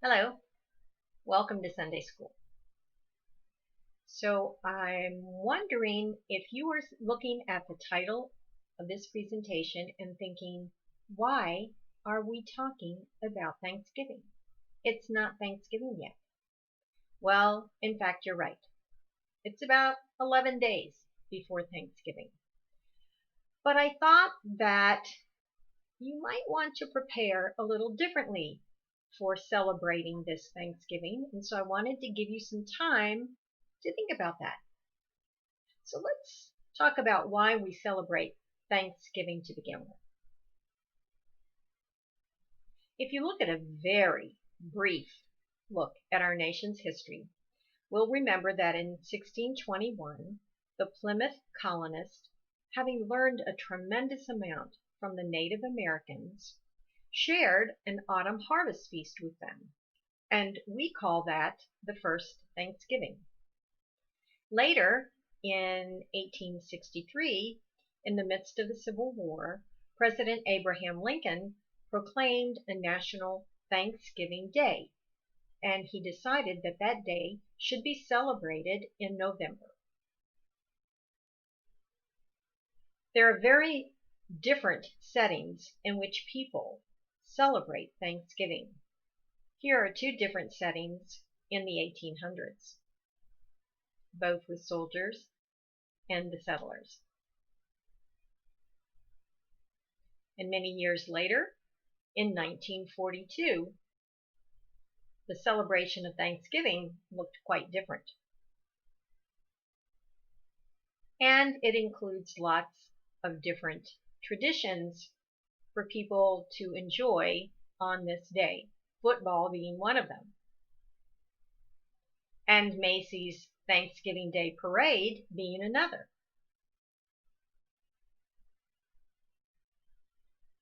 Hello, welcome to Sunday School. So I'm wondering if you were looking at the title of this presentation and thinking, why are we talking about Thanksgiving? It's not Thanksgiving yet. Well, in fact, you're right. It's about 11 days before Thanksgiving. But I thought that you might want to prepare a little differently for celebrating this Thanksgiving, and so I wanted to give you some time to think about that. So let's talk about why we celebrate Thanksgiving to begin with. If you look at a very brief look at our nation's history, we'll remember that in 1621, the Plymouth colonists, having learned a tremendous amount from the Native Americans, shared an autumn harvest feast with them, and we call that the first Thanksgiving. Later, in 1863, in the midst of the Civil War, President Abraham Lincoln proclaimed a national Thanksgiving Day, and he decided that that day should be celebrated in November. There are very different settings in which people celebrate Thanksgiving. Here are two different settings in the 1800s, both with soldiers and the settlers. And many years later, in 1942, the celebration of Thanksgiving looked quite different. And it includes lots of different traditions for people to enjoy on this day, football being one of them, and Macy's Thanksgiving Day Parade being another.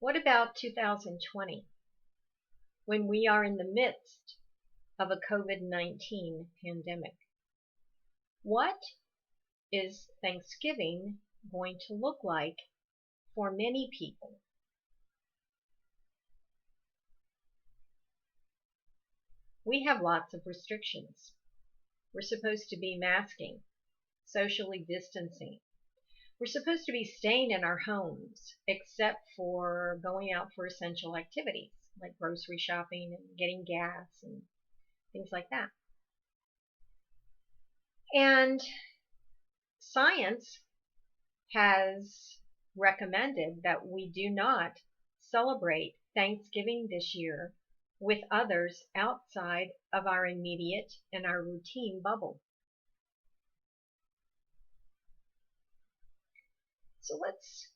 What about 2020, when we are in the midst of a COVID-19 pandemic? What is Thanksgiving going to look like for many people? We have lots of restrictions. We're supposed to be masking, socially distancing. We're supposed to be staying in our homes, except for going out for essential activities, like grocery shopping and getting gas and things like that. And science has recommended that we do not celebrate Thanksgiving this year with others outside of our immediate and our routine bubble. So let's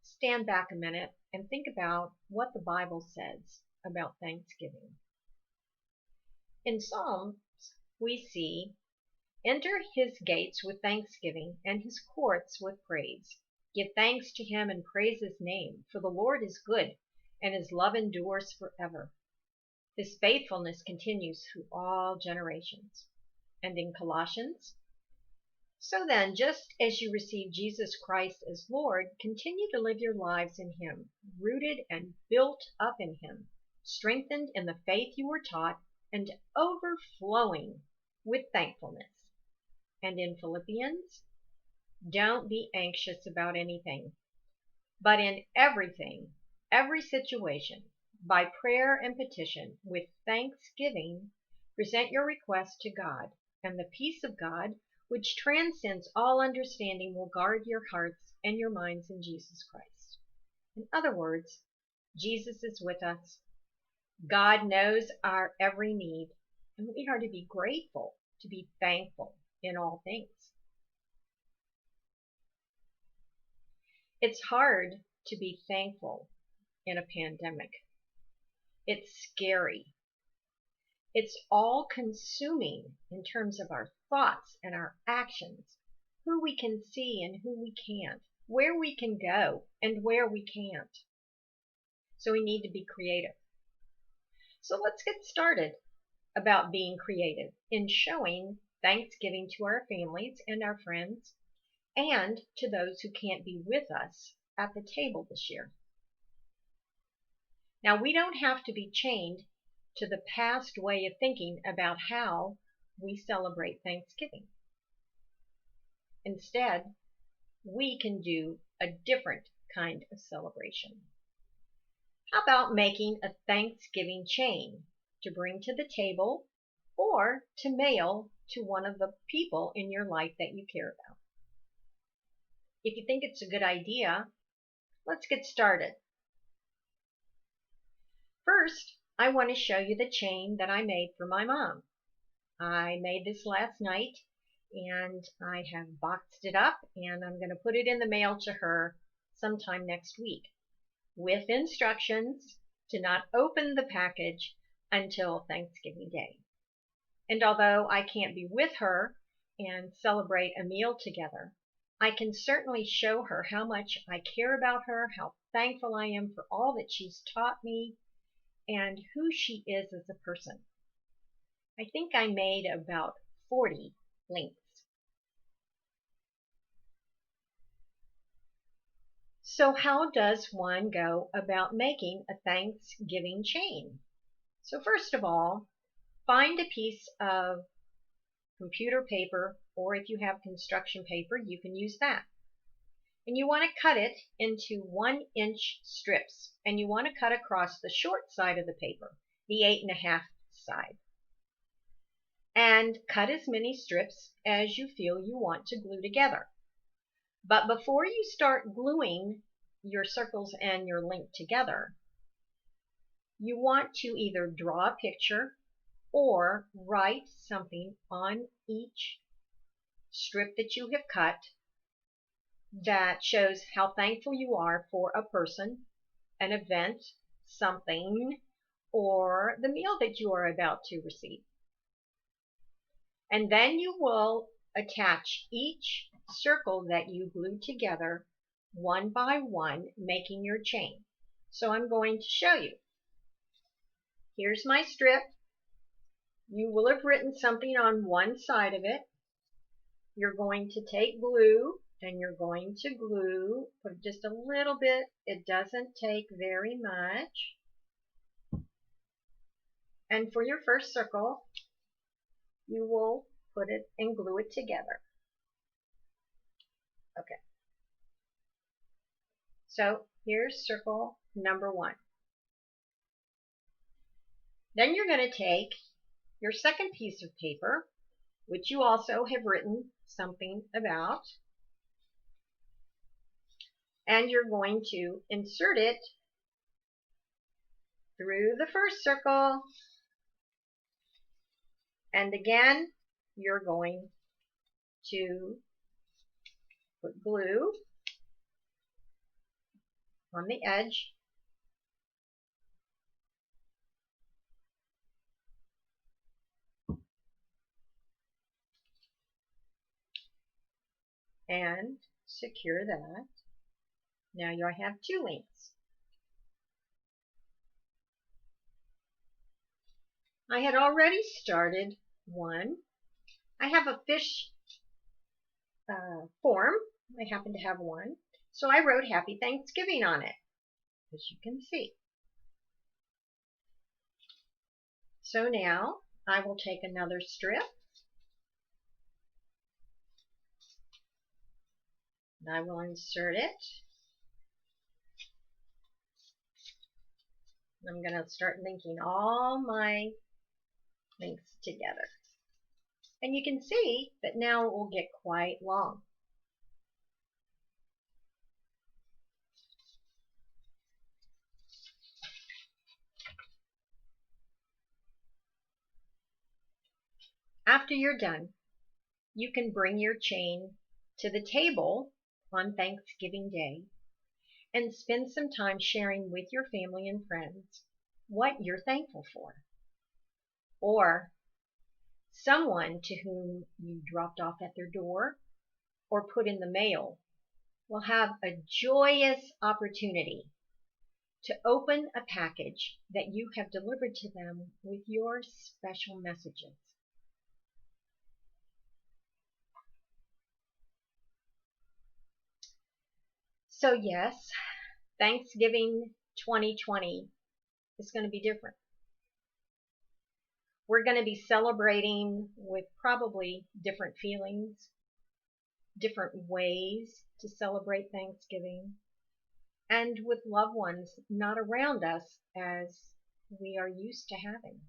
stand back a minute and think about what the Bible says about Thanksgiving. In Psalms, we see, "Enter his gates with thanksgiving and his courts with praise. Give thanks to him and praise his name, for the Lord is good, and his love endures forever. His faithfulness continues through all generations." And in Colossians, "So then, just as you received Jesus Christ as Lord, continue to live your lives in him, rooted and built up in him, strengthened in the faith you were taught, and overflowing with thankfulness." And in Philippians, "Don't be anxious about anything, but in everything, every situation, by prayer and petition, with thanksgiving, present your requests to God, and the peace of God, which transcends all understanding, will guard your hearts and your minds in Jesus Christ." In other words, Jesus is with us. God knows our every need, and we are to be grateful, to be thankful in all things. It's hard to be thankful in a pandemic. It's scary. It's all-consuming in terms of our thoughts and our actions, who we can see and who we can't, where we can go and where we can't. So we need to be creative. So let's get started about being creative in showing Thanksgiving to our families and our friends, and to those who can't be with us at the table this year. Now, we don't have to be chained to the past way of thinking about how we celebrate Thanksgiving. Instead, we can do a different kind of celebration. How about making a Thanksgiving chain to bring to the table or to mail to one of the people in your life that you care about? If you think it's a good idea, let's get started. First, I want to show you the chain that I made for my mom. I made this last night and I have boxed it up and I'm going to put it in the mail to her sometime next week with instructions to not open the package until Thanksgiving Day. And although I can't be with her and celebrate a meal together, I can certainly show her how much I care about her, how thankful I am for all that she's taught me, and who she is as a person. I think I made about 40 links. So how does one go about making a Thanksgiving chain? So first of all, find a piece of computer paper, or if you have construction paper, you can use that. And you want to cut it into 1-inch strips. And you want to cut across the short side of the paper, the 8.5 side. And cut as many strips as you feel you want to glue together. But before you start gluing your circles and your link together, you want to either draw a picture or write something on each strip that you have cut that shows how thankful you are for a person, an event, something, or the meal that you are about to receive. And then you will attach each circle that you glued together one by one, making your chain. So I'm going to show you. Here's my strip. You will have written something on one side of it. You're going to take glue and you're going to glue, put just a little bit. It doesn't take very much. And for your first circle, you will put it and glue it together. Okay. So here's circle number 1. Then you're going to take your second piece of paper, which you also have written something about, and you're going to insert it through the first circle, and again you're going to put glue on the edge. And secure that. Now you have 2 links. I had already started one. I have a fish form. I happen to have one. So I wrote Happy Thanksgiving on it, as you can see. So now I will take another strip. And I will insert it. I'm going to start linking all my links together. And you can see that now it will get quite long. After you're done, you can bring your chain to the table on Thanksgiving Day and spend some time sharing with your family and friends what you're thankful for. Or someone to whom you dropped off at their door or put in the mail will have a joyous opportunity to open a package that you have delivered to them with your special messages. So yes, Thanksgiving 2020 is going to be different. We're going to be celebrating with probably different feelings, different ways to celebrate Thanksgiving, and with loved ones not around us as we are used to having.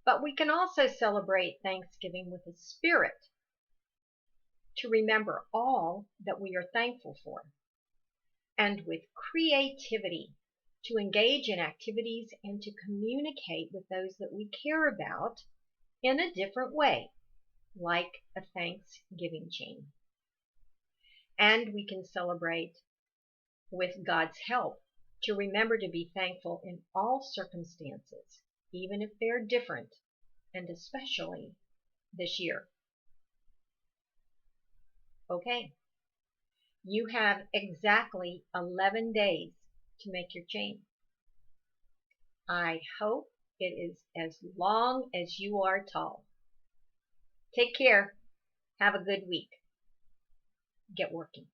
But we can also celebrate Thanksgiving with a spirit to remember all that we are thankful for, and with creativity to engage in activities and to communicate with those that we care about in a different way, like a Thanksgiving chain. And we can celebrate with God's help to remember to be thankful in all circumstances, even if they're different, and especially this year. Okay, you have exactly 11 days to make your chain. I hope it is as long as you are tall. Take care. Have a good week. Get working.